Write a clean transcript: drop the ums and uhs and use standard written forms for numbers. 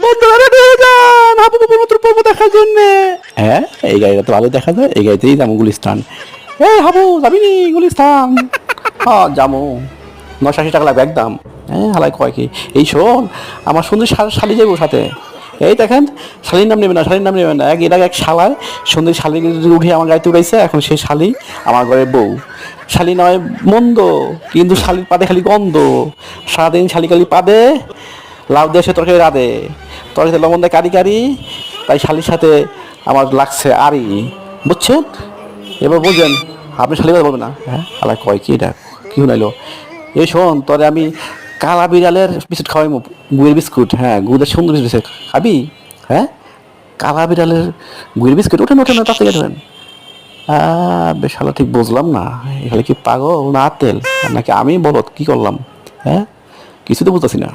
বন্ধুরা রেডি হয়ে যান হাবু বাবুর মতো পর্ব দেখার জন্য। হ্যাঁ, এই গাড়িটা তো ভালো দেখা যায়, এই গাড়িতেই যাবো গুলিস্তান। এই হাবু যাবি নি গুলিস্তান? হ্যাঁ যাবো, 980 টাকা লাগবে একদম। হ্যাঁ হালাই কয় কি, এই শোন আমার সুন্দর শালি যাবো সাথে। এই দেখেন, শালির নাম নেবে না, শালির নাম নেবে না। এর আগে এক শালায় সুন্দর শালি উঠে আমার গাড়িতে উঠাইছে, এখন সেই শালি আমার ঘরের বউ। শালি নয় মন্দ, কিন্তু শালির পাদে খালি গন্ধ। সারাদিন শালি খালি পাদে লাউ দেশে তরকারি রাধে, তরকারিতে লবণ দেয় কারি কারি, তাই শালির সাথে আমার লাগছে আরই, বুঝছেন? এবার বুঝলেন, আপনি শালি কথা বলবেন না। হ্যাঁ আলাই কয় কি, এটা কি শুনাইলো? এই শোন, তোরে আমি কালা বিড়ালের বিস্কুট খাওয়াই, গুড়ের বিস্কুট। হ্যাঁ গুড়ের সুন্দর বিস্কুট খাবি? হ্যাঁ কালা বিড়ালের গুড়ের বিস্কুট, ওঠেন ওঠেন তার থেকে ওঠেন। বেশ ভালো, ঠিক বুঝলাম না, এখানে কি পাগল না তেল নাকি আমি বলত কি করলাম? হ্যাঁ কিছু তো বুঝতেছি না।